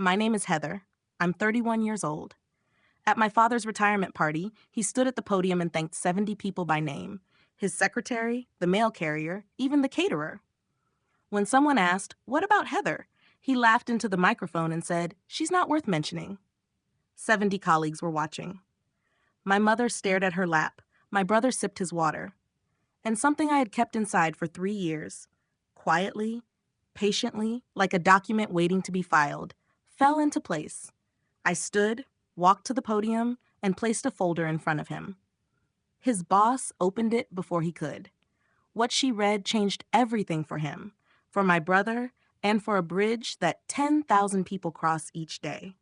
My name is Heather. I'm 31 years old. At my father's retirement party, he stood at the podium and thanked 70 people by name: his secretary, the mail carrier, even the caterer. When someone asked, "What about Heather?" he laughed into the microphone and said, "She's not worth mentioning." 70 colleagues were watching. My mother stared at her lap. My brother sipped his water. And something I had kept inside for 3 years, quietly, patiently, like a document waiting to be filed, fell into place. I stood, walked to the podium, and placed a folder in front of him. His boss opened it before he could. What she read changed everything for him, for my brother, and for a bridge that 10,000 people cross each day.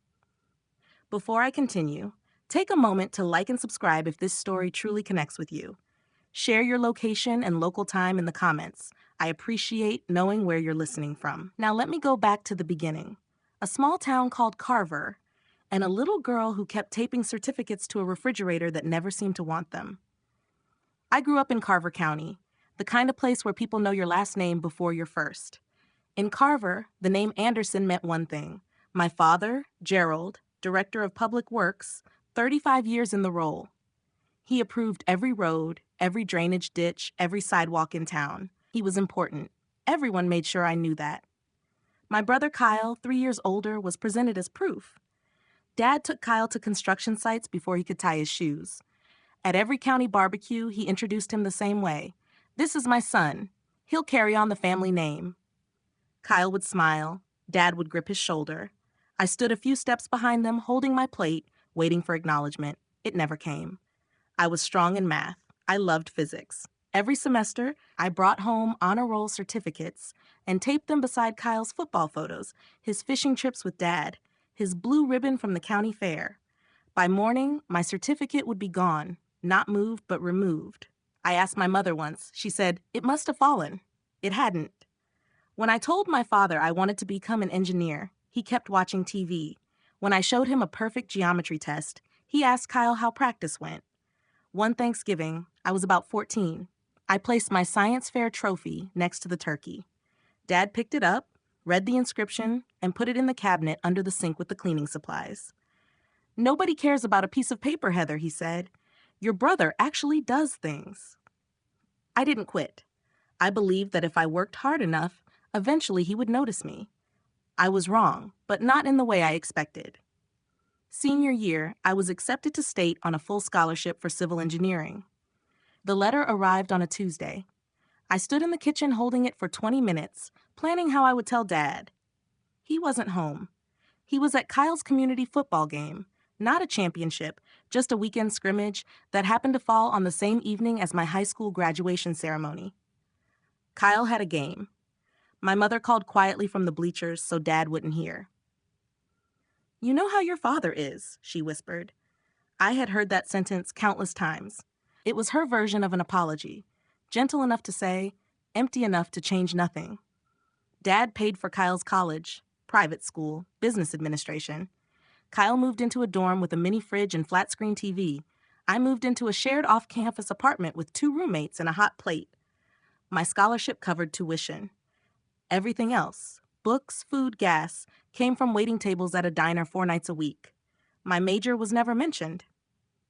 Before I continue, take a moment to like and subscribe if this story truly connects with you. Share your location and local time in the comments. I appreciate knowing where you're listening from. Now let me go back to the beginning. A small town called Carver, and a little girl who kept taping certificates to a refrigerator that never seemed to want them. I grew up in Carver County, the kind of place where people know your last name before your first. In Carver, the name Anderson meant one thing. My father, Gerald, Director of Public Works, 35 years in the role. He approved every road, every drainage ditch, every sidewalk in town. He was important. Everyone made sure I knew that. My brother Kyle, 3 years older, was presented as proof. Dad took Kyle to construction sites before he could tie his shoes. At every county barbecue, he introduced him the same way. "This is my son. He'll carry on the family name." Kyle would smile. Dad would grip his shoulder. I stood a few steps behind them, holding my plate, waiting for acknowledgement. It never came. I was strong in math. I loved physics. Every semester, I brought home honor roll certificates and taped them beside Kyle's football photos, his fishing trips with Dad, his blue ribbon from the county fair. By morning, my certificate would be gone, not moved but removed. I asked my mother once. She said, "It must have fallen." It hadn't. When I told my father I wanted to become an engineer, he kept watching TV. When I showed him a perfect geometry test, he asked Kyle how practice went. One Thanksgiving, I was about 14. I placed my science fair trophy next to the turkey. Dad picked it up, read the inscription, and put it in the cabinet under the sink with the cleaning supplies. "Nobody cares about a piece of paper, Heather," he said. "Your brother actually does things." I didn't quit. I believed that if I worked hard enough, eventually he would notice me. I was wrong, but not in the way I expected. Senior year, I was accepted to state on a full scholarship for civil engineering. The letter arrived on a Tuesday. I stood in the kitchen holding it for 20 minutes, planning how I would tell Dad. He wasn't home. He was at Kyle's community football game, not a championship, just a weekend scrimmage that happened to fall on the same evening as my high school graduation ceremony. Kyle had a game. My mother called quietly from the bleachers so Dad wouldn't hear. "You know how your father is," she whispered. I had heard that sentence countless times. It was her version of an apology, gentle enough to say, empty enough to change nothing. Dad paid for Kyle's college, private school, business administration. Kyle moved into a dorm with a mini fridge and flat-screen TV. I moved into a shared off-campus apartment with 2 roommates and a hot plate. My scholarship covered tuition. Everything else, books, food, gas, came from waiting tables at a diner 4 nights a week. My major was never mentioned.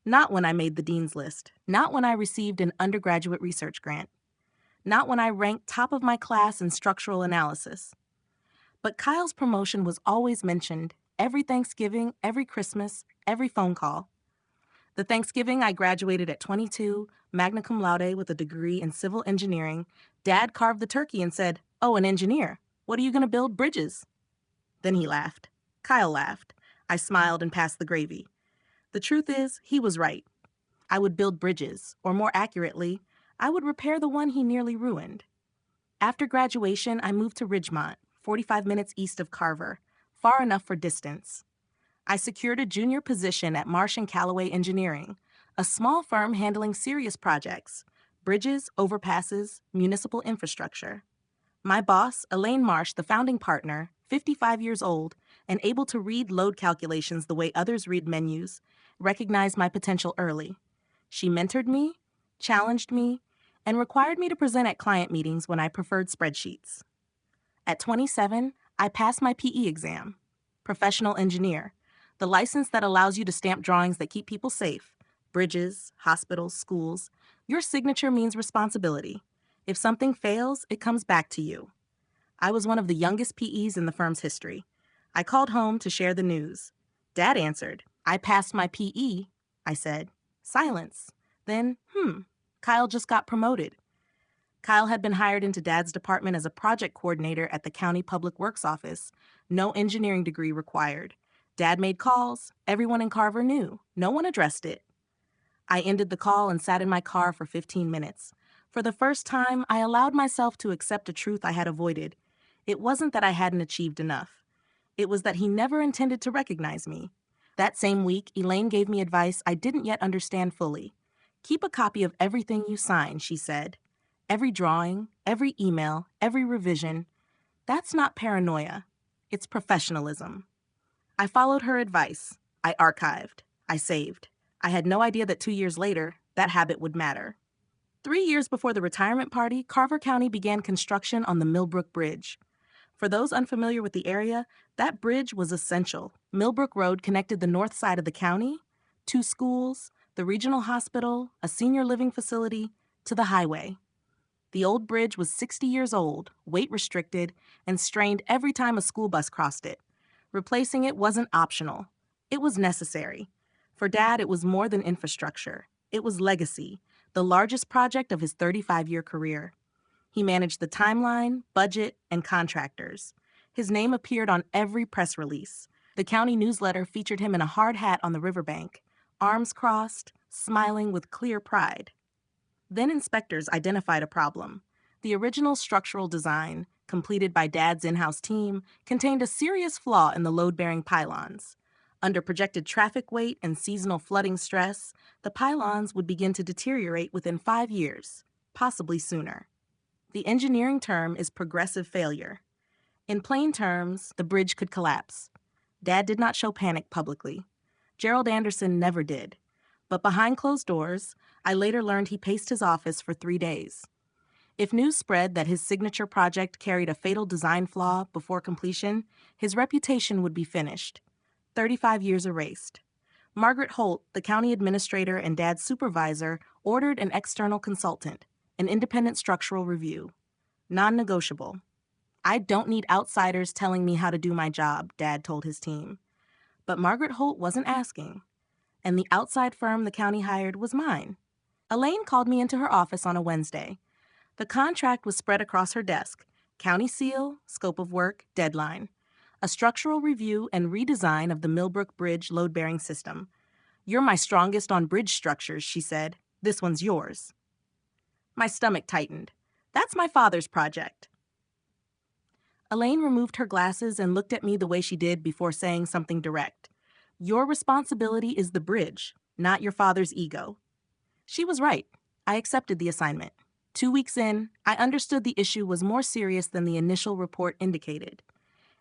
Not when I made the dean's list. Not when I received an undergraduate research grant. Not when I ranked top of my class in structural analysis. But Kyle's promotion was always mentioned, every Thanksgiving, every Christmas, every phone call. The Thanksgiving I graduated at 22, magna cum laude with a degree in civil engineering, Dad carved the turkey and said, "Oh, an engineer. What are you going to build? Bridges?" Then he laughed. Kyle laughed. I smiled and passed the gravy. The truth is, he was right. I would build bridges, or more accurately, I would repair the one he nearly ruined. After graduation, I moved to Ridgemont, 45 minutes east of Carver, far enough for distance. I secured a junior position at Marsh & Callaway Engineering, a small firm handling serious projects, bridges, overpasses, municipal infrastructure. My boss, Elaine Marsh, the founding partner, 55 years old, and able to read load calculations the way others read menus, recognized my potential early. She mentored me, challenged me, and required me to present at client meetings when I preferred spreadsheets. At 27, I passed my PE exam. professional engineer, the license that allows you to stamp drawings that keep people safe, bridges, hospitals, schools. Your signature means responsibility. If something fails, it comes back to you. I was one of the youngest PEs in the firm's history. I called home to share the news. Dad answered. I passed my PE, I said. Silence. Then, Kyle just got promoted. Kyle had been hired into Dad's department as a project coordinator at the county public works office. No engineering degree required. Dad made calls. Everyone in Carver knew. No one addressed it. I ended the call and sat in my car for 15 minutes. For the first time, I allowed myself to accept a truth I had avoided. It wasn't that I hadn't achieved enough. It was that he never intended to recognize me. That same week, Elaine gave me advice I didn't yet understand fully. Keep a copy of everything you sign, she said. Every drawing, every email, every revision. That's not paranoia. It's professionalism. I followed her advice. I archived. I saved. I had no idea that 2 years later, that habit would matter. 3 years before the retirement party, Carver County began construction on the Millbrook Bridge. For those unfamiliar with the area, that bridge was essential. Millbrook Road connected the north side of the county, 2 schools, the regional hospital, a senior living facility, to the highway. The old bridge was 60 years old, weight restricted, and strained every time a school bus crossed it. Replacing it wasn't optional. It was necessary. For Dad, it was more than infrastructure. It was legacy, the largest project of his 35-year career. He managed the timeline, budget, and contractors. His name appeared on every press release. The county newsletter featured him in a hard hat on the riverbank, arms crossed, smiling with clear pride. Then inspectors identified a problem. The original structural design, completed by Dad's in-house team, contained a serious flaw in the load-bearing pylons. Under projected traffic weight and seasonal flooding stress, the pylons would begin to deteriorate within 5 years, possibly sooner. The engineering term is progressive failure. In plain terms, the bridge could collapse. Dad did not show panic publicly. Gerald Anderson never did. But behind closed doors, I later learned he paced his office for 3 days. If news spread that his signature project carried a fatal design flaw before completion, his reputation would be finished. 35 years erased. Margaret Holt, the county administrator and Dad's supervisor, ordered an external consultant, an independent structural review. Non-negotiable. I don't need outsiders telling me how to do my job, Dad told his team. But Margaret Holt wasn't asking. And the outside firm the county hired was mine. Elaine called me into her office on a Wednesday. The contract was spread across her desk. County seal, scope of work, deadline. A structural review and redesign of the Millbrook Bridge load-bearing system. You're my strongest on bridge structures, she said. This one's yours. My stomach tightened. That's my father's project. Elaine removed her glasses and looked at me the way she did before saying something direct. Your responsibility is the bridge, not your father's ego. She was right. I accepted the assignment. 2 weeks in, I understood the issue was more serious than the initial report indicated.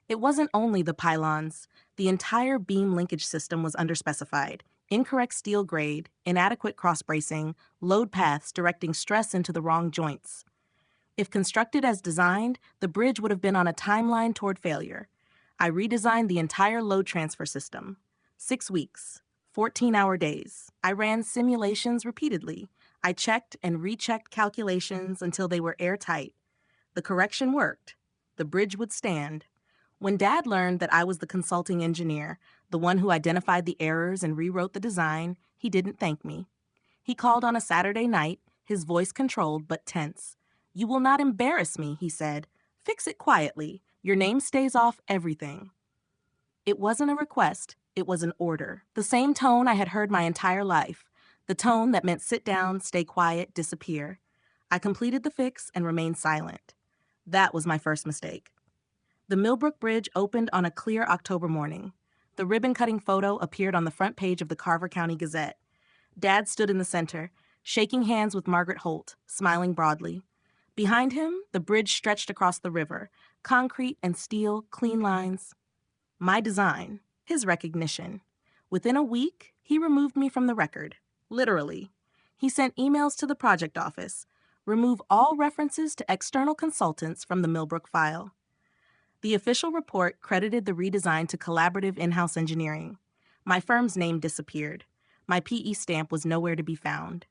It wasn't only the pylons. The entire beam linkage system was underspecified. Incorrect steel grade, inadequate cross-bracing, load paths directing stress into the wrong joints. If constructed as designed, the bridge would have been on a timeline toward failure. I redesigned the entire load transfer system. 6 weeks, 14-hour days. I ran simulations repeatedly. I checked and rechecked calculations until they were airtight. The correction worked. The bridge would stand. When Dad learned that I was the consulting engineer, the one who identified the errors and rewrote the design, he didn't thank me. He called on a Saturday night, his voice controlled but tense. You will not embarrass me, he said. Fix it quietly. Your name stays off everything. It wasn't a request. It was an order. The same tone I had heard my entire life. The tone that meant sit down, stay quiet, disappear. I completed the fix and remained silent. That was my first mistake. The Millbrook Bridge opened on a clear October morning. The ribbon-cutting photo appeared on the front page of the Carver County Gazette. Dad stood in the center, shaking hands with Margaret Holt, smiling broadly. Behind him, the bridge stretched across the river, concrete and steel, clean lines. My design, his recognition. Within a week, he removed me from the record, literally. He sent emails to the project office. Remove all references to external consultants from the Millbrook file. The official report credited the redesign to collaborative in-house engineering. My firm's name disappeared. My PE stamp was nowhere to be found.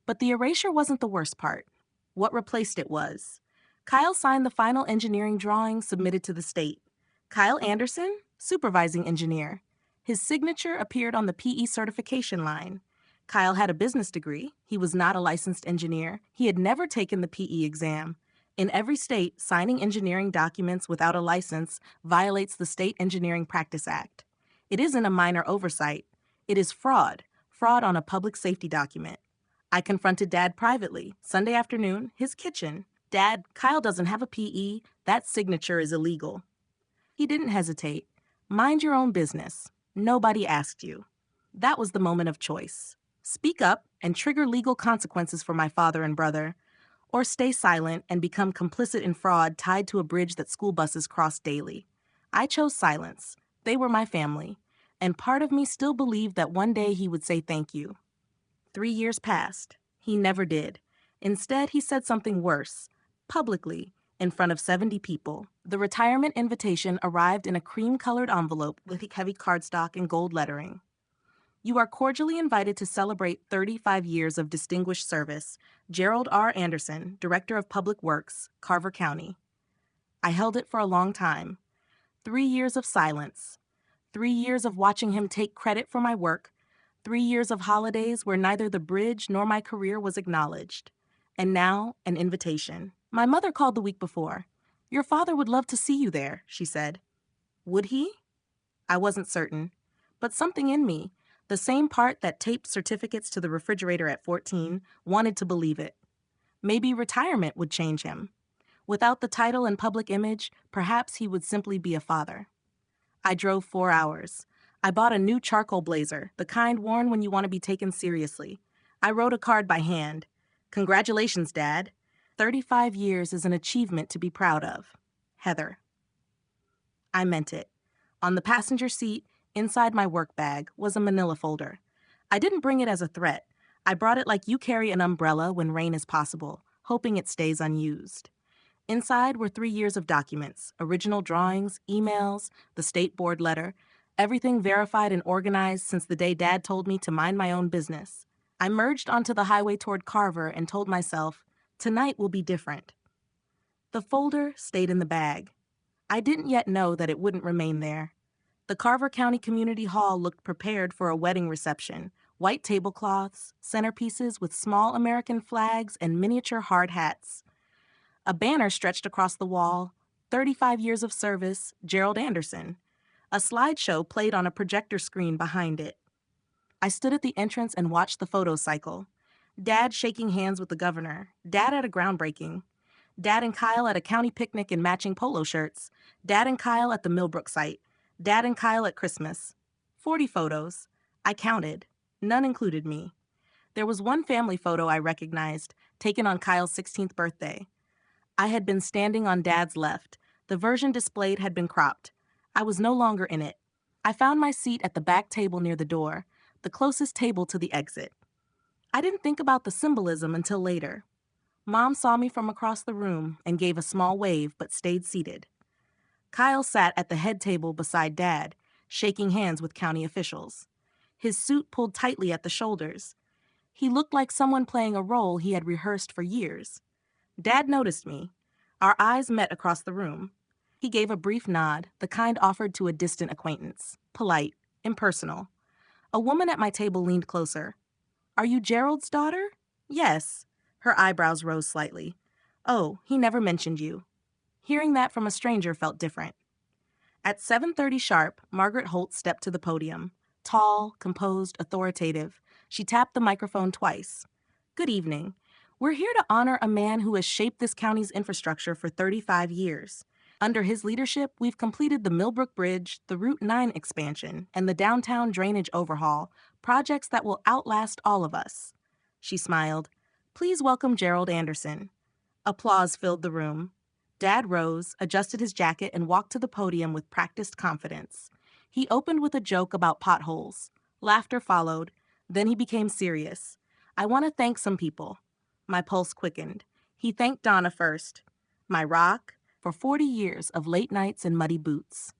But the erasure wasn't the worst part. What replaced it was. Kyle signed the final engineering drawing submitted to the state. Kyle Anderson, supervising engineer. His signature appeared on the PE certification line. Kyle had a business degree. He was not a licensed engineer. He had never taken the PE exam. In every state, signing engineering documents without a license violates the State Engineering Practice Act. It isn't a minor oversight. It is fraud on a public safety document. I confronted Dad privately, Sunday afternoon, his kitchen. Dad, Kyle doesn't have a PE. That signature is illegal. He didn't hesitate. Mind your own business. Nobody asked you. That was the moment of choice. Speak up and trigger legal consequences for my father and brother, or stay silent and become complicit in fraud tied to a bridge that school buses cross daily. I chose silence. They were my family, and part of me still believed that one day he would say thank you. 3 years passed. He never did. Instead, he said something worse, publicly, in front of 70 people. The retirement invitation arrived in a cream-colored envelope with heavy cardstock and gold lettering. You are cordially invited to celebrate 35 years of distinguished service. Gerald R. Anderson, Director of Public Works, Carver County. I held it for a long time. 3 years of silence. 3 years of watching him take credit for my work. 3 years of holidays where neither the bridge nor my career was acknowledged. And now, an invitation. My mother called the week before. Your father would love to see you there, she said. Would he? I wasn't certain. But something in me, the same part that taped certificates to the refrigerator at 14, wanted to believe it. Maybe retirement would change him. Without the title and public image, perhaps he would simply be a father. I drove 4 hours. I bought a new charcoal blazer, the kind worn when you want to be taken seriously. I wrote a card by hand. Congratulations, Dad. 35 years is an achievement to be proud of. Heather. I meant it. On the passenger seat, inside my work bag, was a manila folder. I didn't bring it as a threat. I brought it like you carry an umbrella when rain is possible, hoping it stays unused. Inside were 3 years of documents, original drawings, emails, the state board letter, everything verified and organized since the day Dad told me to mind my own business. I merged onto the highway toward Carver and told myself, tonight will be different. The folder stayed in the bag. I didn't yet know that it wouldn't remain there. The Carver County Community Hall looked prepared for a wedding reception, white tablecloths, centerpieces with small American flags and miniature hard hats. A banner stretched across the wall, 35 years of service, Gerald Anderson. A slideshow played on a projector screen behind it. I stood at the entrance and watched the photo cycle. Dad shaking hands with the governor, Dad at a groundbreaking, Dad and Kyle at a county picnic in matching polo shirts, Dad and Kyle at the Millbrook site, Dad and Kyle at Christmas. 40 photos. I counted. None included me. There was one family photo I recognized, taken on Kyle's 16th birthday. I had been standing on Dad's left. The version displayed had been cropped. I was no longer in it. I found my seat at the back table near the door, the closest table to the exit. I didn't think about the symbolism until later. Mom saw me from across the room and gave a small wave but stayed seated. Kyle sat at the head table beside Dad, shaking hands with county officials. His suit pulled tightly at the shoulders. He looked like someone playing a role he had rehearsed for years. Dad noticed me. Our eyes met across the room. He gave a brief nod, the kind offered to a distant acquaintance. Polite, impersonal. A woman at my table leaned closer. Are you Gerald's daughter? Yes. Her eyebrows rose slightly. Oh, he never mentioned you. Hearing that from a stranger felt different. At 7:30 sharp, Margaret Holt stepped to the podium. Tall, composed, authoritative. She tapped the microphone twice. Good evening. We're here to honor a man who has shaped this county's infrastructure for 35 years. Under his leadership, we've completed the Millbrook Bridge, the Route 9 expansion, and the downtown drainage overhaul, projects that will outlast all of us. She smiled. Please welcome Gerald Anderson. Applause filled the room. Dad rose, adjusted his jacket, and walked to the podium with practiced confidence. He opened with a joke about potholes. Laughter followed. Then he became serious. I want to thank some people. My pulse quickened. He thanked Donna first. My rock, for 40 years of late nights and muddy boots.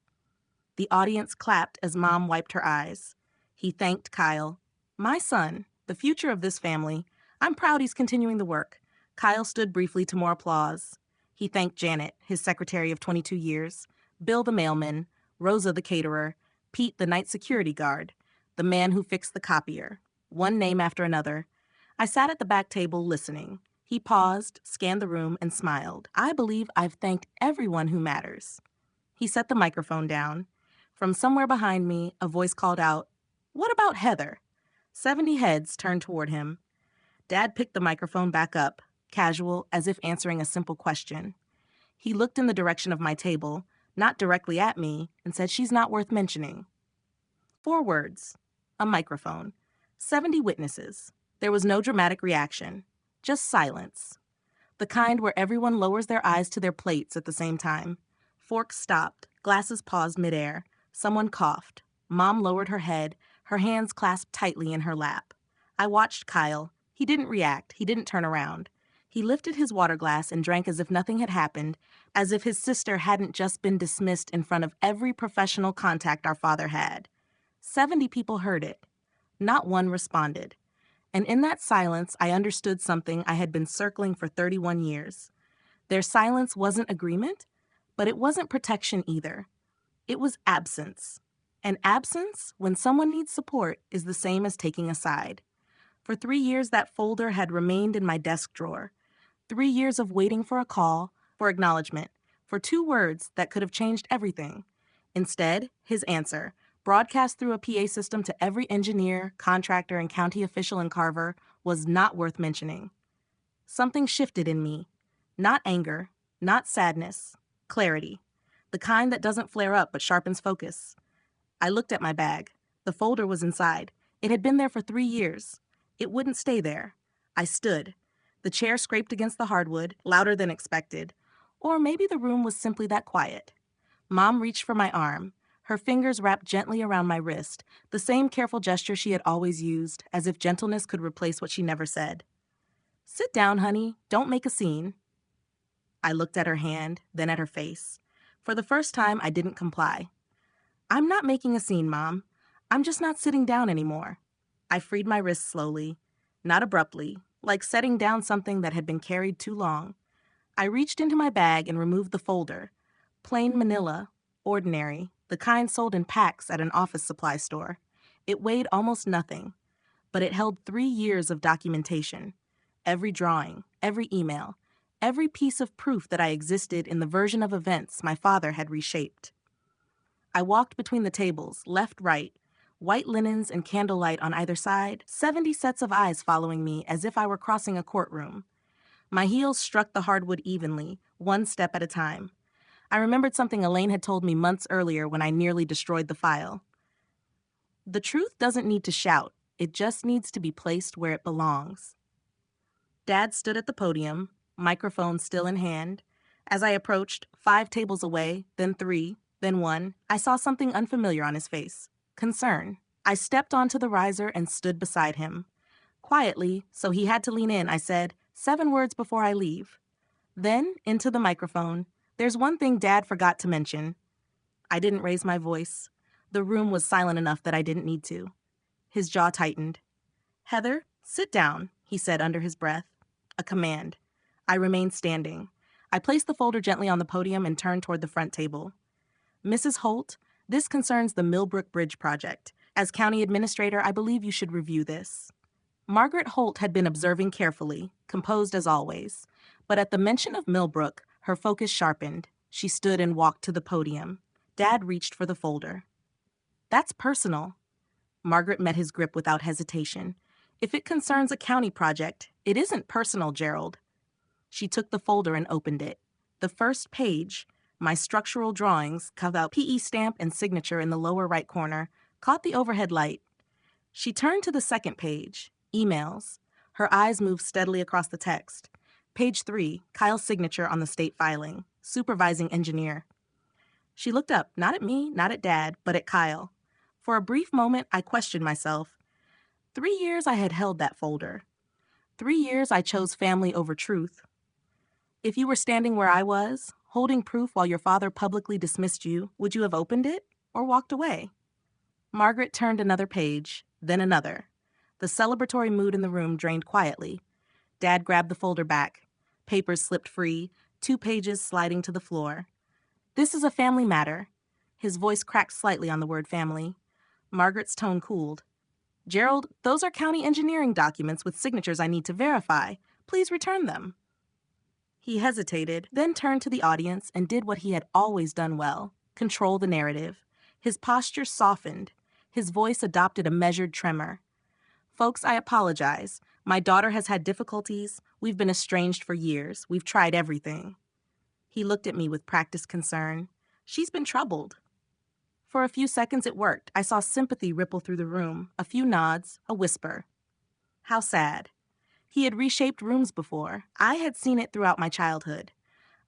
The audience clapped as Mom wiped her eyes. He thanked Kyle. My son, the future of this family. I'm proud he's continuing the work. Kyle stood briefly to more applause. He thanked Janet, his secretary of 22 years, Bill the mailman, Rosa the caterer, Pete the night security guard, the man who fixed the copier, one name after another. I sat at the back table listening. He paused, scanned the room, and smiled. I believe I've thanked everyone who matters. He set the microphone down. From somewhere behind me, a voice called out, "What about Heather?" 70 heads turned toward him. Dad picked the microphone back up, casual, as if answering a simple question. He looked in the direction of my table, not directly at me, and said, "She's not worth mentioning." 4 words. A microphone. 70 witnesses. There was no dramatic reaction. Just silence. The kind where everyone lowers their eyes to their plates at the same time. Forks stopped. Glasses paused midair. Someone coughed. Mom lowered her head, her hands clasped tightly in her lap. I watched Kyle. He didn't react. He didn't turn around. He lifted his water glass and drank as if nothing had happened, as if his sister hadn't just been dismissed in front of every professional contact our father had. 70 people heard it. Not one responded. And in that silence, I understood something I had been circling for 31 years. Their silence wasn't agreement, but it wasn't protection either. It was absence. And absence, when someone needs support, is the same as taking a side. For 3 years, that folder had remained in my desk drawer. 3 years of waiting for a call, for acknowledgement, for 2 words that could have changed everything. Instead, his answer, broadcast through a PA system to every engineer, contractor, and county official in Carver, was not worth mentioning. Something shifted in me. Not anger, not sadness, clarity. The kind that doesn't flare up but sharpens focus. I looked at my bag. The folder was inside. It had been there for 3 years. It wouldn't stay there. I stood. The chair scraped against the hardwood, louder than expected. Or maybe the room was simply that quiet. Mom reached for my arm. Her fingers wrapped gently around my wrist, the same careful gesture she had always used, as if gentleness could replace what she never said. "Sit down, honey. Don't make a scene." I looked at her hand, then at her face. For the first time, I didn't comply. "I'm not making a scene, Mom. I'm just not sitting down anymore." I freed my wrist slowly, not abruptly, like setting down something that had been carried too long. I reached into my bag and removed the folder. Plain manila, ordinary, the kind sold in packs at an office supply store. It weighed almost nothing, but it held 3 years of documentation. Every drawing, every email, every piece of proof that I existed in the version of events my father had reshaped. I walked between the tables, left, right, white linens and candlelight on either side, 70 sets of eyes following me as if I were crossing a courtroom. My heels struck the hardwood evenly, one step at a time. I remembered something Elaine had told me months earlier when I nearly destroyed the file. The truth doesn't need to shout. It just needs to be placed where it belongs. Dad stood at the podium, microphone still in hand. As I approached, 5 tables away, then 3, then 1, I saw something unfamiliar on his face. Concern. I stepped onto the riser and stood beside him. Quietly, so he had to lean in, I said, 7 words before I leave. Then, into the microphone, "There's one thing Dad forgot to mention." I didn't raise my voice. The room was silent enough that I didn't need to. His jaw tightened. "Heather, sit down," he said under his breath. A command. I remained standing. I placed the folder gently on the podium and turned toward the front table. "Mrs. Holt, this concerns the Millbrook Bridge project. As county administrator, I believe you should review this." Margaret Holt had been observing carefully, composed as always. But at the mention of Millbrook, her focus sharpened. She stood and walked to the podium. Dad reached for the folder. "That's personal." Margaret met his grip without hesitation. "If it concerns a county project, it isn't personal, Gerald." She took the folder and opened it. The first page, my structural drawings, cut out PE stamp and signature in the lower right corner, caught the overhead light. She turned to the second page, emails. Her eyes moved steadily across the text. Page 3, Kyle's signature on the state filing, supervising engineer. She looked up, not at me, not at Dad, but at Kyle. For a brief moment, I questioned myself. 3 years I had held that folder. 3 years I chose family over truth. If you were standing where I was, Holding proof while your father publicly dismissed you, would you have opened it or walked away? Margaret turned another page, then another. The celebratory mood in the room drained quietly. Dad grabbed the folder back. Papers slipped free, 2 pages sliding to the floor. This is a family matter. His voice cracked slightly on the word family. Margaret's tone cooled. Gerald, those are county engineering documents with signatures I need to verify. Please return them. He hesitated, then turned to the audience and did what he had always done well, control the narrative. His posture softened. His voice adopted a measured tremor. Folks, I apologize. My daughter has had difficulties. We've been estranged for years. We've tried everything. He looked at me with practiced concern. She's been troubled. For a few seconds it worked. I saw sympathy ripple through the room, a few nods, a whisper. How sad. He had reshaped rooms before. I had seen it throughout my childhood.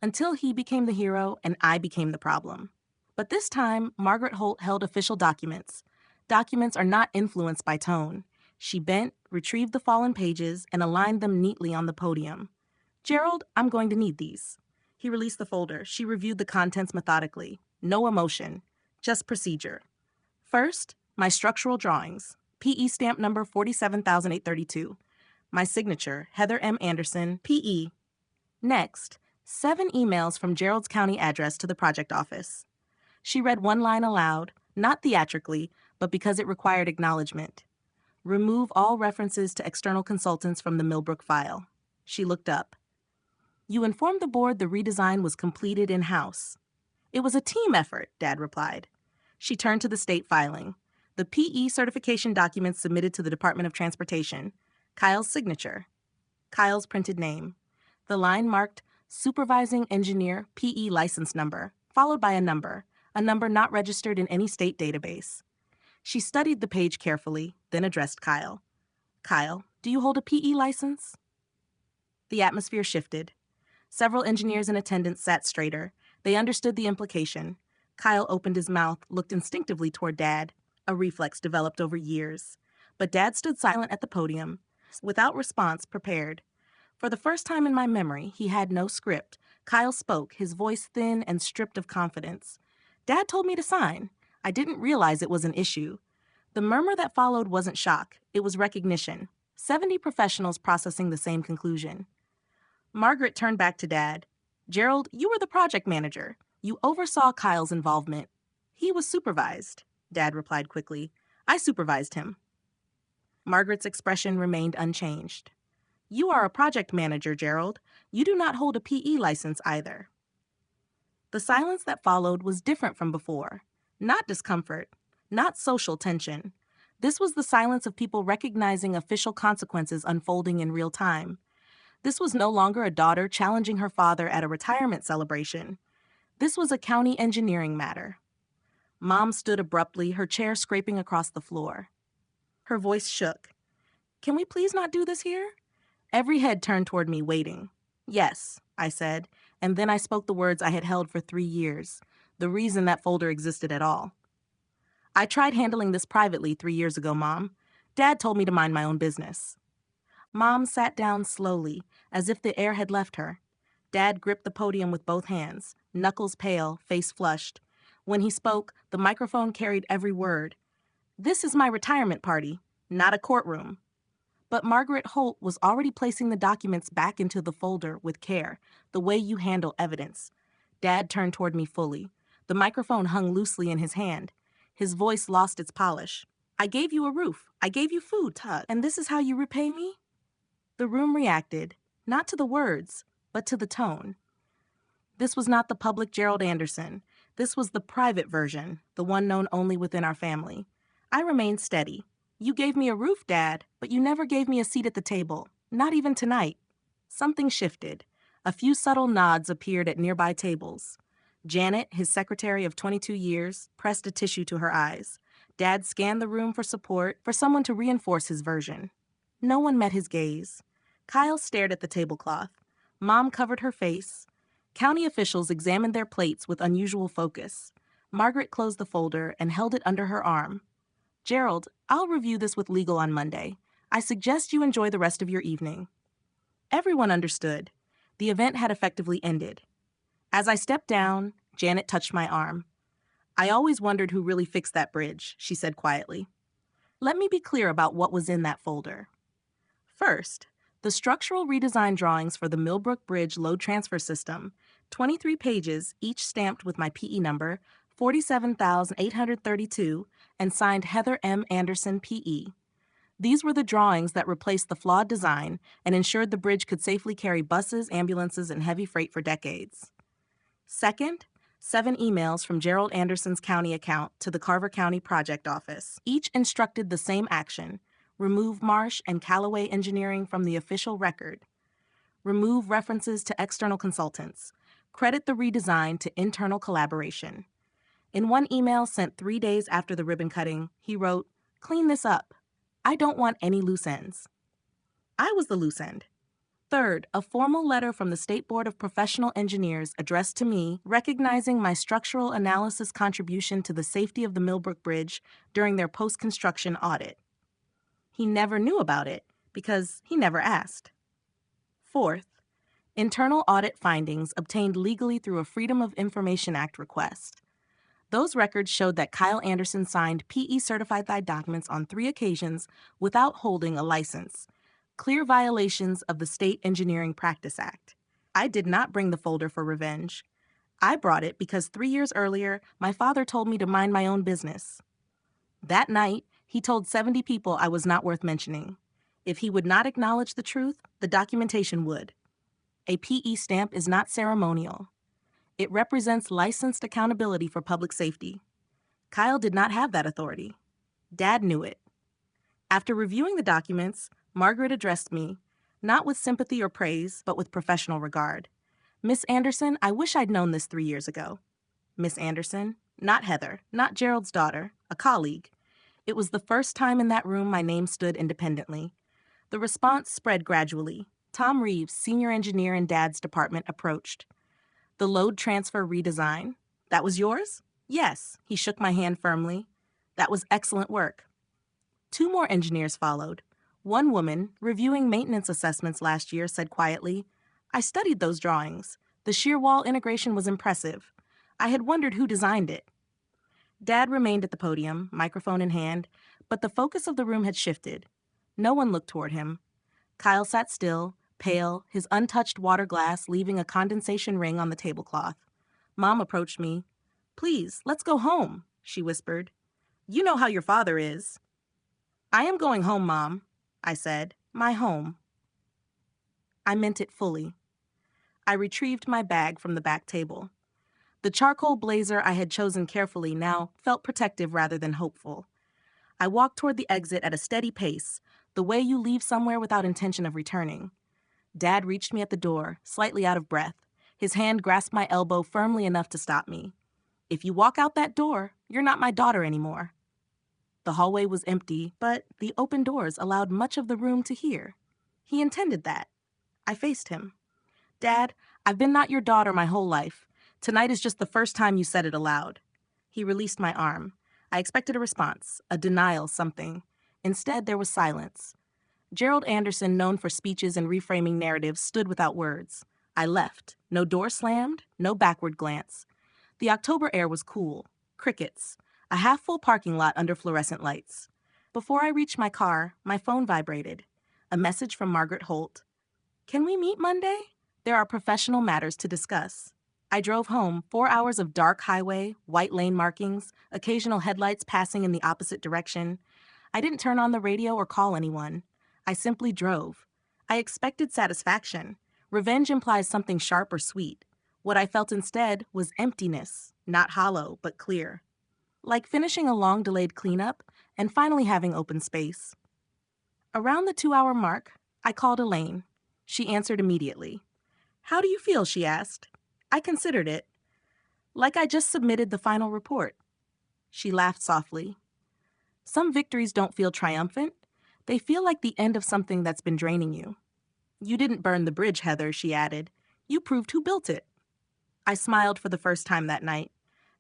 Until he became the hero and I became the problem. But this time, Margaret Holt held official documents. Documents are not influenced by tone. She bent, retrieved the fallen pages, and aligned them neatly on the podium. Gerald, I'm going to need these. He released the folder. She reviewed the contents methodically. No emotion, just procedure. First, my structural drawings. PE stamp number 47,832. My signature, Heather M. Anderson, PE. Next, 7 emails from Gerald's county address to the project office. She read one line aloud, not theatrically, but because it required acknowledgement. Remove all references to external consultants from the Millbrook file. She looked up. You informed the board the redesign was completed in-house. It was a team effort, Dad replied. She turned to the state filing. The PE certification documents submitted to the Department of Transportation. Kyle's signature. Kyle's printed name. The line marked Supervising Engineer PE license number, followed by a number not registered in any state database. She studied the page carefully, then addressed Kyle. Kyle, do you hold a PE license? The atmosphere shifted. Several engineers in attendance sat straighter. They understood the implication. Kyle opened his mouth, looked instinctively toward Dad, a reflex developed over years. But Dad stood silent at the podium, without response, prepared. For the first time in my memory, he had no script. Kyle spoke, his voice thin and stripped of confidence. Dad told me to sign. I didn't realize it was an issue. The murmur that followed wasn't shock. It was recognition. 70 professionals processing the same conclusion. Margaret turned back to Dad. Gerald, you were the project manager. You oversaw Kyle's involvement. He was supervised, Dad replied quickly. I supervised him. Margaret's expression remained unchanged. You are a project manager, Gerald. You do not hold a PE license either. The silence that followed was different from before. Not discomfort, not social tension. This was the silence of people recognizing official consequences unfolding in real time. This was no longer a daughter challenging her father at a retirement celebration. This was a county engineering matter. Mom stood abruptly, her chair scraping across the floor. Her voice shook. Can we please not do this here? Every head turned toward me, waiting. Yes, I said, and then I spoke the words I had held for 3 years, the reason that folder existed at all. I tried handling this privately 3 years ago, Mom. Dad told me to mind my own business. Mom sat down slowly, as if the air had left her. Dad gripped the podium with both hands, knuckles pale, face flushed. When he spoke, the microphone carried every word. This is my retirement party, not a courtroom. But Margaret Holt was already placing the documents back into the folder with care, the way you handle evidence. Dad turned toward me fully. The microphone hung loosely in his hand. His voice lost its polish. I gave you a roof. I gave you food, Tut, and this is how you repay me? The room reacted, not to the words, but to the tone. This was not the public Gerald Anderson. This was the private version, the one known only within our family. I remained steady. You gave me a roof, Dad, but you never gave me a seat at the table, not even tonight. Something shifted. A few subtle nods appeared at nearby tables. Janet, his secretary of 22 years, pressed a tissue to her eyes. Dad scanned the room for support, for someone to reinforce his version. No one met his gaze. Kyle stared at the tablecloth. Mom covered her face. County officials examined their plates with unusual focus. Margaret closed the folder and held it under her arm. Gerald, I'll review this with legal on Monday. I suggest you enjoy the rest of your evening. Everyone understood. The event had effectively ended. As I stepped down, Janet touched my arm. I always wondered who really fixed that bridge, she said quietly. Let me be clear about what was in that folder. First, the structural redesign drawings for the Millbrook Bridge load transfer system, 23 pages, each stamped with my PE number, 47,832, and signed Heather M. Anderson, PE. These were the drawings that replaced the flawed design and ensured the bridge could safely carry buses, ambulances, and heavy freight for decades. Second, 7 emails from Gerald Anderson's county account to the Carver County Project Office. Each instructed the same action: remove Marsh and Callaway Engineering from the official record. Remove references to external consultants. Credit the redesign to internal collaboration. In one email sent 3 days after the ribbon cutting, he wrote, "Clean this up. I don't want any loose ends." I was the loose end. Third, a formal letter from the State Board of Professional Engineers addressed to me recognizing my structural analysis contribution to the safety of the Millbrook Bridge during their post-construction audit. He never knew about it because he never asked. Fourth, internal audit findings obtained legally through a Freedom of Information Act request. Those records showed that Kyle Anderson signed PE certified documents on 3 occasions without holding a license. Clear violations of the State Engineering Practice Act. I did not bring the folder for revenge. I brought it because 3 years earlier, my father told me to mind my own business. That night, he told 70 people I was not worth mentioning. If he would not acknowledge the truth, the documentation would. A PE stamp is not ceremonial. It represents licensed accountability for public safety. Kyle did not have that authority. Dad knew it. After reviewing the documents, Margaret addressed me, not with sympathy or praise, but with professional regard. "Miss Anderson, I wish I'd known this 3 years ago." Miss Anderson, not Heather, not Gerald's daughter, a colleague. It was the first time in that room my name stood independently. The response spread gradually. Tom Reeves, senior engineer in Dad's department, approached. "The load transfer redesign. That was yours?" "Yes." He shook my hand firmly. "That was excellent work." 2 more engineers followed. One woman, reviewing maintenance assessments last year, said quietly, "I studied those drawings. The shear wall integration was impressive. I had wondered who designed it." Dad remained at the podium, microphone in hand, but the focus of the room had shifted. No one looked toward him. Kyle sat still, pale, his untouched water glass leaving a condensation ring on the tablecloth. Mom approached me. "Please, let's go home," she whispered. "You know how your father is." "I am going home, Mom," I said. "My home." I meant it fully. I retrieved my bag from the back table. The charcoal blazer I had chosen carefully now felt protective rather than hopeful. I walked toward the exit at a steady pace, the way you leave somewhere without intention of returning. Dad reached me at the door, slightly out of breath. His hand grasped my elbow firmly enough to stop me. "If you walk out that door, you're not my daughter anymore." The hallway was empty, but the open doors allowed much of the room to hear. He intended that. I faced him. "Dad, I've been not your daughter my whole life. Tonight is just the first time you said it aloud." He released my arm. I expected a response, a denial, something. Instead, there was silence. Gerald Anderson, known for speeches and reframing narratives, stood without words. I left. No door slammed, no backward glance. The October air was cool. Crickets. A half-full parking lot under fluorescent lights. Before I reached my car, my phone vibrated. A message from Margaret Holt. "Can we meet Monday? There are professional matters to discuss." I drove home, 4 hours of dark highway, white lane markings, occasional headlights passing in the opposite direction. I didn't turn on the radio or call anyone. I simply drove. I expected satisfaction. Revenge implies something sharp or sweet. What I felt instead was emptiness, not hollow, but clear. Like finishing a long-delayed cleanup and finally having open space. Around the 2-hour mark, I called Elaine. She answered immediately. "How do you feel?" she asked. I considered it. "Like I just submitted the final report." She laughed softly. "Some victories don't feel triumphant. They feel like the end of something that's been draining you." "You didn't burn the bridge, Heather," she added. "You proved who built it." I smiled for the first time that night.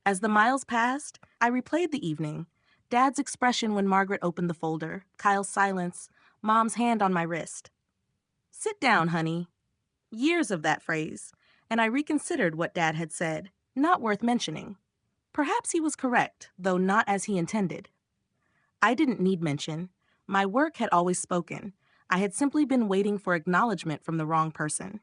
As the miles passed, I replayed the evening. Dad's expression when Margaret opened the folder, Kyle's silence, Mom's hand on my wrist. "Sit down, honey." Years of that phrase. and I reconsidered what Dad had said. Not worth mentioning. Perhaps he was correct, though not as he intended. I didn't need mention. My work had always spoken. I had simply been waiting for acknowledgement from the wrong person.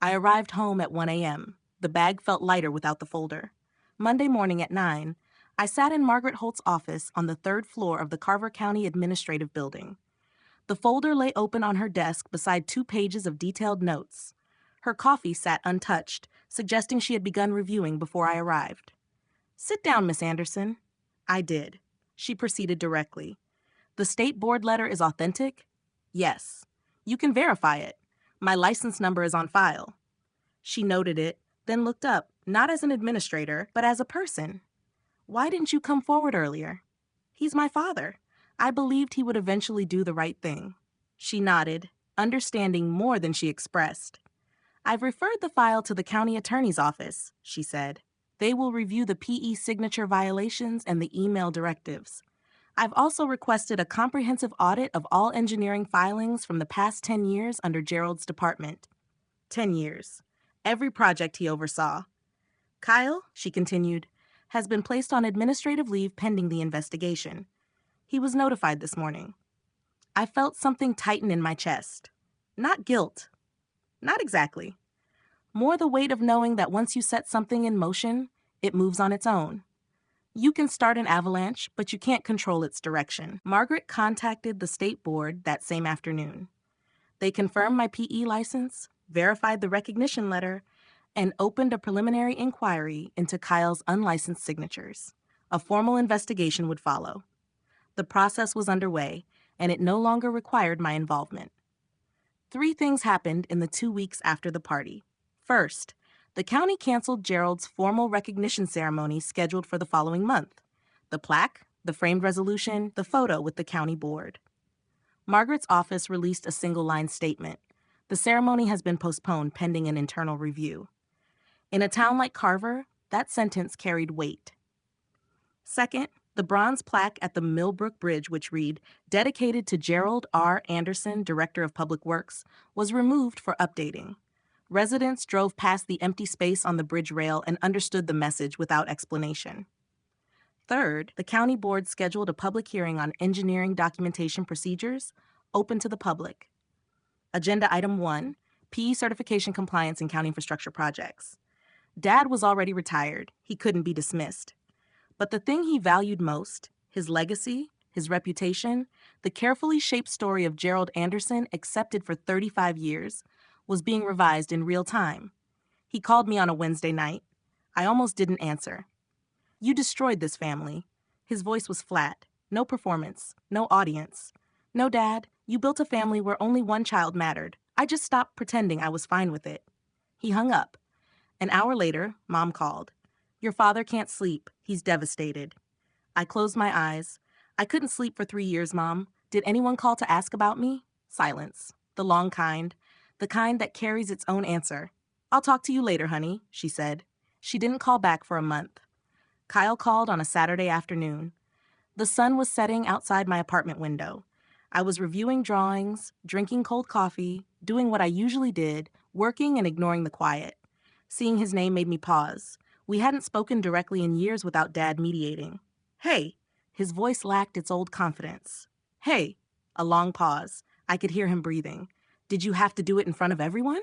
I arrived home at 1 a.m. The bag felt lighter without the folder. Monday morning at 9, I sat in Margaret Holt's office on the third floor of the Carver County Administrative Building. The folder lay open on her desk beside 2 pages of detailed notes. Her coffee sat untouched, suggesting she had begun reviewing before I arrived. "Sit down, Miss Anderson." I did. She proceeded directly. "The state board letter is authentic?" "Yes." "You can verify it. My license number is on file." She noted it, then looked up, not as an administrator, but as a person. "Why didn't you come forward earlier?" "He's my father. I believed he would eventually do the right thing." She nodded, understanding more than she expressed. "I've referred the file to the county attorney's office," she said. "They will review the PE signature violations and the email directives. I've also requested a comprehensive audit of all engineering filings from the past 10 years under Gerald's department." 10 years. Every project he oversaw. "Kyle," she continued, "has been placed on administrative leave pending the investigation. He was notified this morning." I felt something tighten in my chest. Not guilt. Not exactly. More the weight of knowing that once you set something in motion, it moves on its own. You can start an avalanche, but you can't control its direction. Margaret contacted the state board that same afternoon. They confirmed my PE license, verified the recognition letter, and opened a preliminary inquiry into Kyle's unlicensed signatures. A formal investigation would follow. The process was underway, and it no longer required my involvement. 3 things happened in the 2 weeks after the party. First, the county canceled Gerald's formal recognition ceremony scheduled for the following month. The plaque, the framed resolution, the photo with the county board. Margaret's office released a single-line statement. "The ceremony has been postponed pending an internal review." In a town like Carver, that sentence carried weight. Second, the bronze plaque at the Millbrook Bridge, which read, "Dedicated to Gerald R. Anderson, Director of Public Works," was removed for updating. Residents drove past the empty space on the bridge rail and understood the message without explanation. Third, the county board scheduled a public hearing on engineering documentation procedures, open to the public. Agenda Item 1, PE certification compliance in county infrastructure projects. Dad was already retired. He couldn't be dismissed. But the thing he valued most, his legacy, his reputation, the carefully shaped story of Gerald Anderson accepted for 35 years, was being revised in real time. He called me on a Wednesday night. I almost didn't answer. "You destroyed this family." His voice was flat. No performance. No audience. "No, Dad, you built a family where only one child mattered. I just stopped pretending I was fine with it." He hung up. An hour later, Mom called. "Your father can't sleep. He's devastated." I closed my eyes. "I couldn't sleep for 3 years, Mom. Did anyone call to ask about me?" Silence. The long kind. The kind that carries its own answer. "I'll talk to you later, honey," she said. She didn't call back for a month. Kyle called on a Saturday afternoon. The sun was setting outside my apartment window. I was reviewing drawings, drinking cold coffee, doing what I usually did, working and ignoring the quiet. Seeing his name made me pause. We hadn't spoken directly in years without Dad mediating. "Hey." His voice lacked its old confidence. "Hey." A long pause. I could hear him breathing. "Did you have to do it in front of everyone?"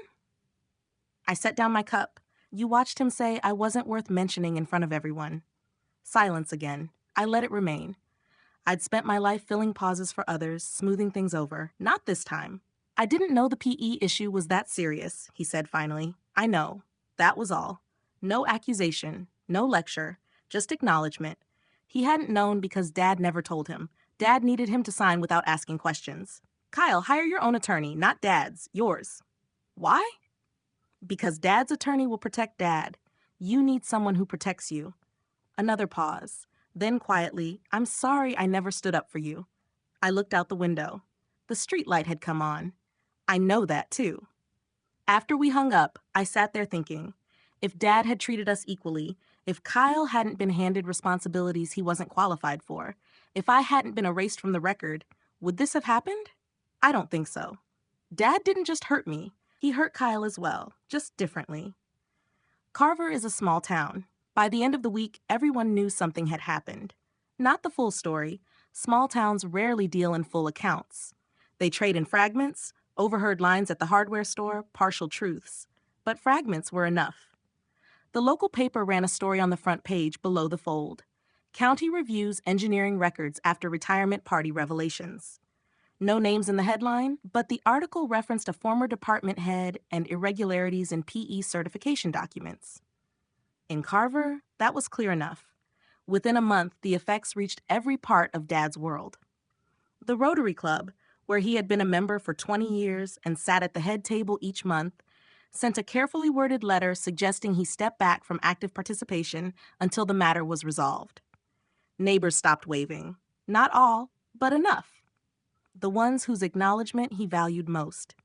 I set down my cup. You watched him say I wasn't worth mentioning in front of everyone. Silence again. I let it remain. I'd spent my life filling pauses for others, smoothing things over. Not this time. "I didn't know the PE issue was that serious," he said finally. "I know." That was all. No accusation, no lecture, just acknowledgement. He hadn't known because Dad never told him. Dad needed him to sign without asking questions. "Kyle, hire your own attorney, not Dad's, yours." "Why?" "Because Dad's attorney will protect Dad. You need someone who protects you." Another pause. Then quietly, "I'm sorry I never stood up for you." I looked out the window. The streetlight had come on. I know that too. After we hung up, I sat there thinking, if Dad had treated us equally, if Kyle hadn't been handed responsibilities he wasn't qualified for, if I hadn't been erased from the record, would this have happened? I don't think so. Dad didn't just hurt me. He hurt Kyle as well, just differently. Carver is a small town. By the end of the week, everyone knew something had happened. Not the full story. Small towns rarely deal in full accounts. They trade in fragments, overheard lines at the hardware store, partial truths. But fragments were enough. The local paper ran a story on the front page below the fold. County reviews engineering records after retirement party revelations. No names in the headline, but the article referenced a former department head and irregularities in PE certification documents. In Carver, that was clear enough. Within a month, the effects reached every part of Dad's world. The Rotary Club, where he had been a member for 20 years and sat at the head table each month, sent a carefully worded letter suggesting he step back from active participation until the matter was resolved. Neighbors stopped waving. Not all, but enough. The ones whose acknowledgement he valued most.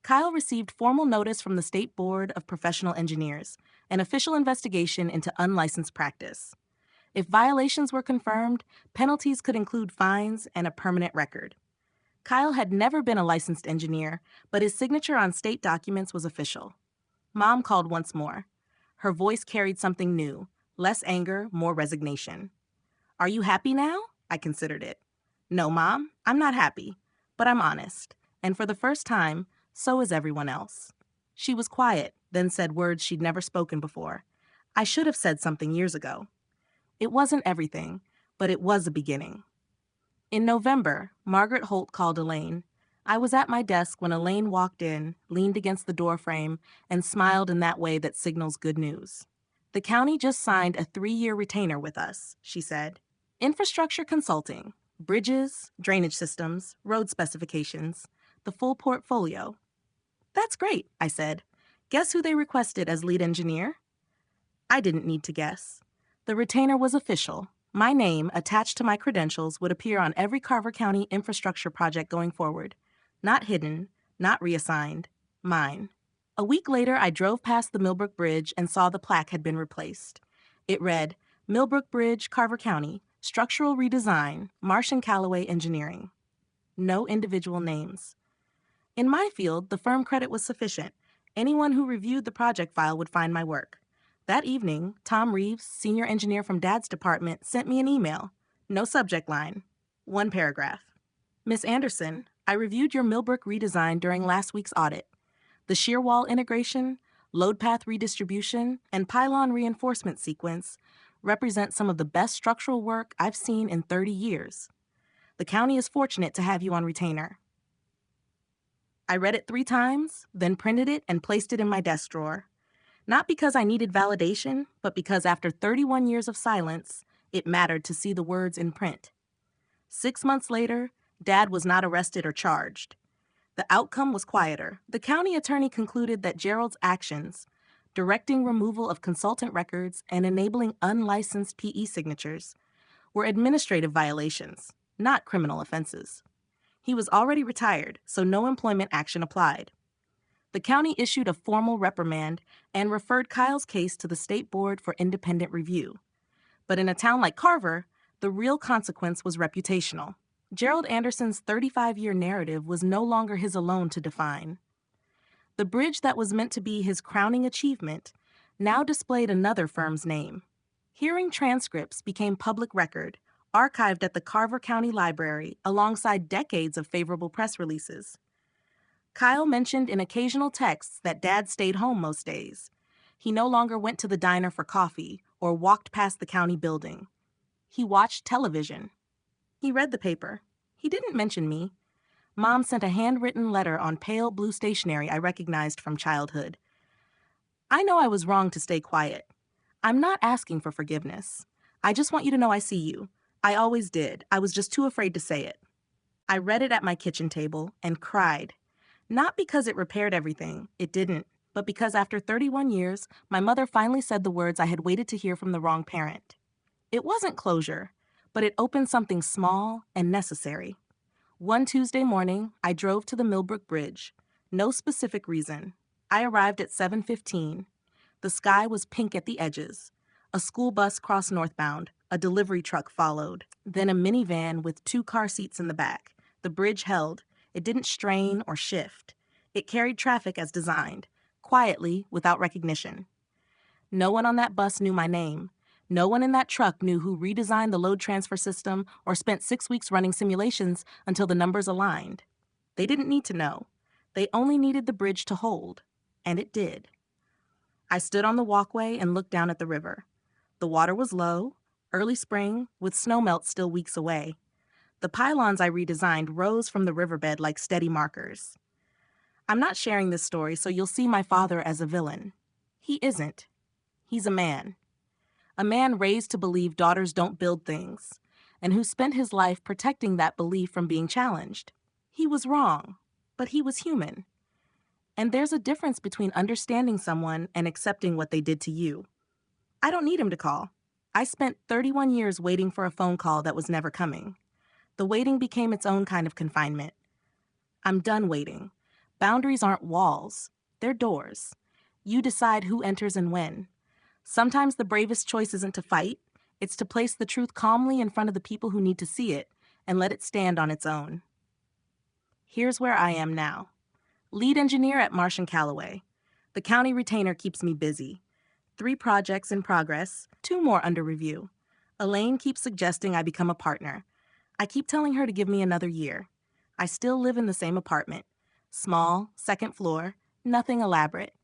Kyle received formal notice from the State Board of Professional Engineers, an official investigation into unlicensed practice. If violations were confirmed, penalties could include fines and a permanent record. Kyle had never been a licensed engineer, but his signature on state documents was official. Mom called once more. Her voice carried something new, less anger, more resignation. "Are you happy now?" I considered it. "No, Mom, I'm not happy, but I'm honest. And for the first time, so is everyone else." She was quiet, then said words she'd never spoken before. I should have said something years ago. It wasn't everything, but it was a beginning. In November, Margaret Holt called Elaine. I was at my desk when Elaine walked in, leaned against the doorframe, and smiled in that way that signals good news. "The county just signed a 3-year retainer with us," she said. "Infrastructure consulting, bridges, drainage systems, road specifications, the full portfolio." "That's great," I said. "Guess who they requested as lead engineer?" I didn't need to guess. The retainer was official. My name, attached to my credentials, would appear on every Carver County infrastructure project going forward. Not hidden, not reassigned. Mine. A week later, I drove past the Millbrook Bridge and saw the plaque had been replaced. It read, "Millbrook Bridge, Carver County, Structural Redesign, Marsh & Callaway Engineering." No individual names. In my field, the firm credit was sufficient. Anyone who reviewed the project file would find my work. That evening, Tom Reeves, senior engineer from Dad's department, sent me an email. No subject line. One paragraph. "Miss Anderson, I reviewed your Millbrook redesign during last week's audit. The shear wall integration, load path redistribution, and pylon reinforcement sequence represent some of the best structural work I've seen in 30 years. The county is fortunate to have you on retainer." I read it 3 times, then printed it and placed it in my desk drawer. Not because I needed validation, but because after 31 years of silence, it mattered to see the words in print. 6 months later, Dad was not arrested or charged. The outcome was quieter. The county attorney concluded that Gerald's actions, directing removal of consultant records and enabling unlicensed PE signatures, were administrative violations, not criminal offenses. He was already retired, so no employment action applied. The county issued a formal reprimand and referred Kyle's case to the State Board for independent review. But in a town like Carver, the real consequence was reputational. Gerald Anderson's 35-year narrative was no longer his alone to define. The bridge that was meant to be his crowning achievement now displayed another firm's name. Hearing transcripts became public record, archived at the Carver County Library alongside decades of favorable press releases. Kyle mentioned in occasional texts that Dad stayed home most days. He no longer went to the diner for coffee or walked past the county building. He watched television. He read the paper. He didn't mention me. Mom sent a handwritten letter on pale blue stationery I recognized from childhood. I know I was wrong to stay quiet. I'm not asking for forgiveness. I just want you to know I see you. I always did. I was just too afraid to say it. I read it at my kitchen table and cried. Not because it repaired everything, it didn't, but because after 31 years, my mother finally said the words I had waited to hear from the wrong parent. It wasn't closure, but it opened something small and necessary. One Tuesday morning, I drove to the Millbrook Bridge. No specific reason. I arrived at 7:15. The sky was pink at the edges. A school bus crossed northbound. A delivery truck followed. Then a minivan with 2 car seats in the back. The bridge held. It didn't strain or shift. It carried traffic as designed, quietly, without recognition. No one on that bus knew my name. No one in that truck knew who redesigned the load transfer system or spent 6 weeks running simulations until the numbers aligned. They didn't need to know. They only needed the bridge to hold. And it did. I stood on the walkway and looked down at the river. The water was low, early spring, with snowmelt still weeks away. The pylons I redesigned rose from the riverbed like steady markers. I'm not sharing this story so you'll see my father as a villain. He isn't. He's a man. A man raised to believe daughters don't build things, and who spent his life protecting that belief from being challenged. He was wrong, but he was human. And there's a difference between understanding someone and accepting what they did to you. I don't need him to call. I spent 31 years waiting for a phone call that was never coming. The waiting became its own kind of confinement. I'm done waiting. Boundaries aren't walls. They're doors. You decide who enters and when. Sometimes the bravest choice isn't to fight. It's to place the truth calmly in front of the people who need to see it and let it stand on its own. Here's where I am now. Lead engineer at Marsh & Callaway. The county retainer keeps me busy. 3 projects in progress, 2 more under review. Elaine keeps suggesting I become a partner. I keep telling her to give me another year. I still live in the same apartment. Small, 2nd floor, nothing elaborate.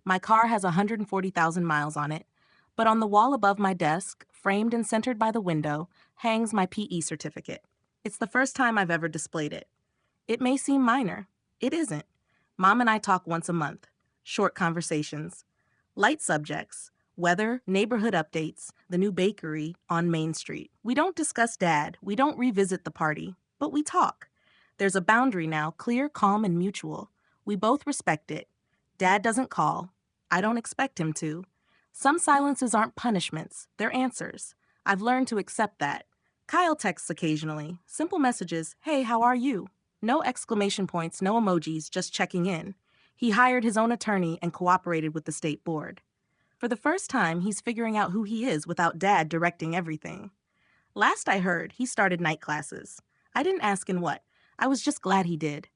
My car has 140,000 miles on it, but on the wall above my desk, framed and centered by the window, hangs my PE certificate. It's the first time I've ever displayed it. It may seem minor. It isn't. Mom and I talk once a month. Short conversations. Light subjects. Weather, neighborhood updates, the new bakery on Main Street. We don't discuss Dad. We don't revisit the party. But we talk. There's a boundary now, clear, calm, and mutual. We both respect it. Dad doesn't call. I don't expect him to. Some silences aren't punishments. They're answers. I've learned to accept that. Kyle texts occasionally. Simple messages, "Hey, how are you?" No exclamation points, no emojis, just checking in. He hired his own attorney and cooperated with the state board. For the first time, he's figuring out who he is without Dad directing everything. Last I heard, he started night classes. I didn't ask in what. I was just glad he did.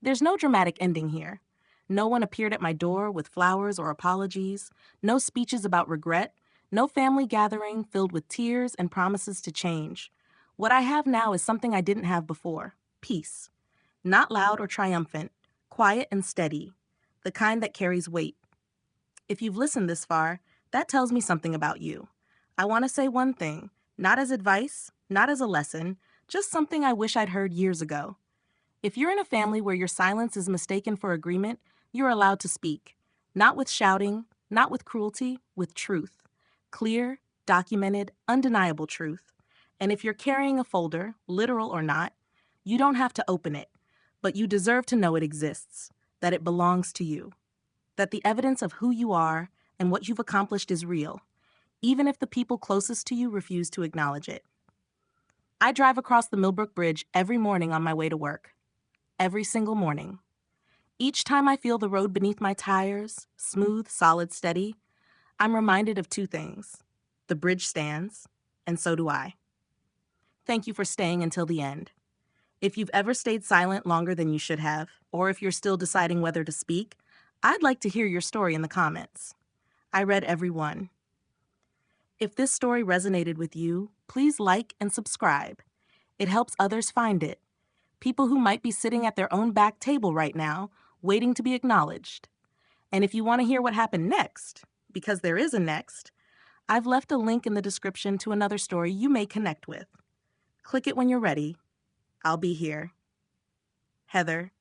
There's no dramatic ending here. No one appeared at my door with flowers or apologies. No speeches about regret. No family gathering filled with tears and promises to change. What I have now is something I didn't have before. Peace. Not loud or triumphant. Quiet and steady. The kind that carries weight. If you've listened this far, that tells me something about you. I want to say one thing. Not as advice, not as a lesson, just something I wish I'd heard years ago. If you're in a family where your silence is mistaken for agreement, you're allowed to speak. Not with shouting, not with cruelty, with truth. Clear, documented, undeniable truth. And if you're carrying a folder, literal or not, you don't have to open it, but you deserve to know it exists, that it belongs to you, that the evidence of who you are and what you've accomplished is real, even if the people closest to you refuse to acknowledge it. I drive across the Millbrook Bridge every morning on my way to work. Every single morning. Each time I feel the road beneath my tires, smooth, solid, steady, I'm reminded of 2 things. The bridge stands, and so do I. Thank you for staying until the end. If you've ever stayed silent longer than you should have, or if you're still deciding whether to speak, I'd like to hear your story in the comments. I read every one. If this story resonated with you, please like and subscribe. It helps others find it. People who might be sitting at their own back table right now, waiting to be acknowledged. And if you want to hear what happened next, because there is a next, I've left a link in the description to another story you may connect with. Click it when you're ready. I'll be here. Heather.